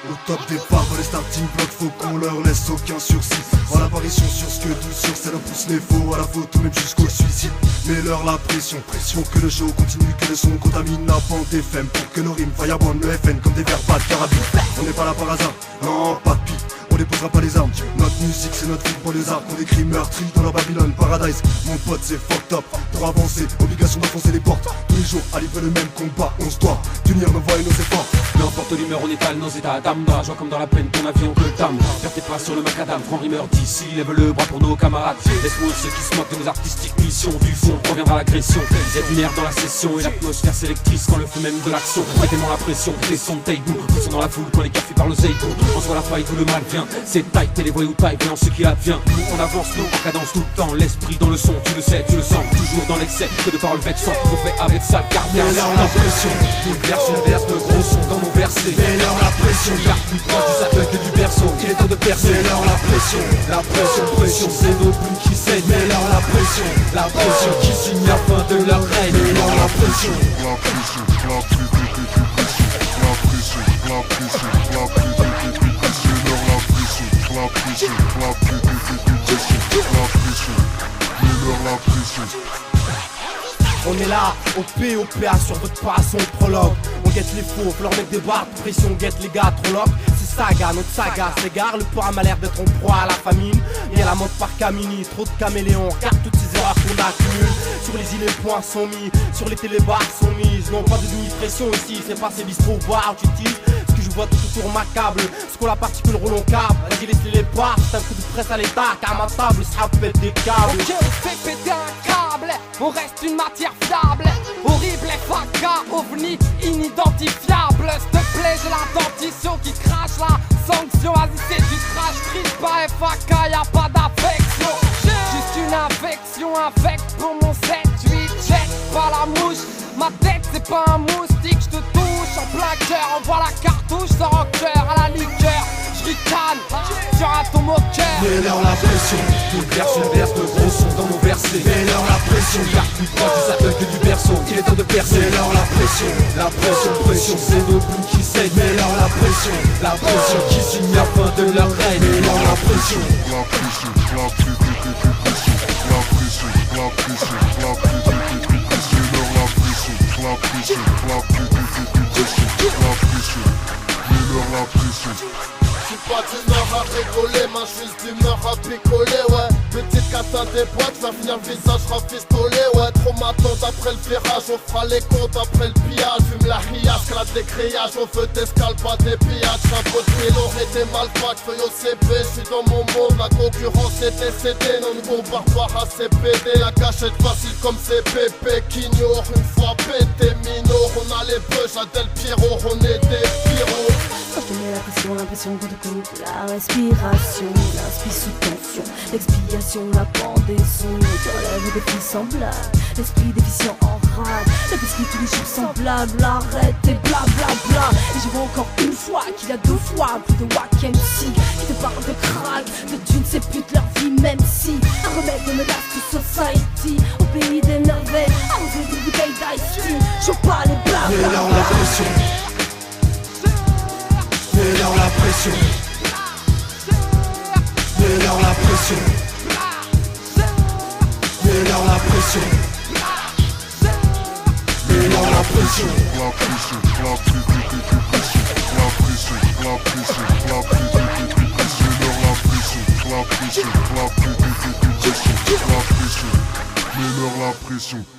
Au top départ dans les starting blocks, faut qu'on leur laisse aucun sursis. En l'apparition sur ce que tout sur scène pousse les faux à la photo même jusqu'au suicide. Mets-leur la pression, pression que le show continue, que le son contamine la bande FM. Pour que nos rimes fireball le FN comme des verbales carabines. On n'est pas là par hasard, non pas de pique. On déposera pas les armes, notre musique c'est notre vie pour les arts. On écrit meurtri dans leur Babylone Paradise. Mon pote c'est fucked up, pour avancer, obligation d'enfoncer les portes. Tous les jours à livrer le même combat, on se doit tenir nos voix et nos efforts. N'importe l'humeur, on étale nos états d'âme. Dans la joie comme dans la peine, ton avion te tame. Faire tes pas sur le macadam, franc rimeur d'ici. Lève le bras pour nos camarades. Laisse-moi ceux qui se moquent de nos artistiques missions. Du fond reviendra l'agression. Il y a du nerf dans la session et l'atmosphère s'électrise quand le feu même de l'action. Mettez-moi la pression, les sons de taïdou. Ils sont dans la foule quand les cafés parlent aux échos. On voit la faille d'où le mal vient. C'est taille, les voyous taille, voyant ce qui advient. Nous on avance, nous en cadence tout le temps. L'esprit dans le son, tu le sais, tu le sens. Toujours dans l'excès, que de paroles vexantes. On fait avec ça le garder. Mets-leur la pression, une verse de gros sons dans nos versets. Mets-leur la pression, garde plus proche du cercueil que du berceau. Il est temps de percer. Mets-leur la pression, pression, c'est nos plumes qui saignent. mets-leur la pression qui signe la fin de leur règne. Mets-leur la pression, la pression, la pression, la pression, la pression, la pression, la pression, la pression. On est là, au POPA sur votre passion prologue. On guette les faux, faut leur mettre des barres de pression, on guette les gars trop loc. C'est saga, notre saga s'égare, le poids a l'air d'être en proie à la famine. Et à la mode par Camini, trop de caméléons, regarde toutes ces erreurs qu'on accumule. Sur les îles les points sont mis, sur les télébars sont mises. Non pas de demi-pression ici, c'est pas ces bistrots bar tu utilises. Ce que je vois tout autour m'accable, ce qu'on la particule roule en câble. Vas-y laissez les barres, c'est un coup de presse à l'état, car ma table ça pète des câbles. Ok, on fait péter un câble, on reste une matière fiable. Horrible FAK, ovni inidentifiable. S'il te plaît, j'ai la dentition qui crache la sanction. Vas-y, c'est du trash, triche pas FAK, y'a pas d'affection. Juste une infection, infecte pour mon 7-8. Check pas la mouche, ma tête c'est pas un moustique. J'te touche en plein cœur, envoie la cartouche, sors en cœur à la liqueur. J'ricane sur un tombeau au cœur. mets-leur la pression, Une verse de gros sons dans nos versets. mets-leur la pression, Garde plus proche du cercueil que du berceau. Il est temps de percer. mets-leur la pression, pression, c'est nos plumes qui saignent. mets-leur la pression qui signe la fin de leur règne. mets-leur la pression, La pression, la pression, la pression, la pression, la pression, la pression, la pression, la pression, la pression. J'suis pas d'humeur à rigoler, mais j'suis d'humeur à picoler, ouais. Petite catin des boîtes, va venir visage rafistolé, ouais. Trop m'attendre après le virage, on fera les comptes après le pillage. Fume la riage, la décriage, on veut d'escale, pas des pillages. Un peu de vélo et des malfacs, feuille au CP, j'suis dans mon monde, la concurrence est décédée. Non, nous bombardoir à CPD, la cachette facile comme CPP. Qu'ignore une fois pété, minor, on a les bœufs, à Del Piero, on est des pyros. Quand je te mets la pression, l'impression qu'on te coupe la respiration, l'inspire sous tension, l'expiation, la pendaison, tu relèves des prix semblables, l'esprit déficient en rade, le biscuit tous les jours semblable, arrête et blablabla. Et je vois encore une fois qu'il y a deux fois plus de wack MC qui te parle de crack, de thunes, c'est putes leur vie, même si un remède de menace to society, au pays des merveilles, arrosé d'une bouteille d'ice-tea, je pas les blabla. mets-leur la pression, mets-leur la pression, mets-leur la pression, mets-leur la pression, mets-leur la pression, La pression, la pression, la pression, la pression, la pression, la pression, la pression, la pression, la pression, la pression, la pression.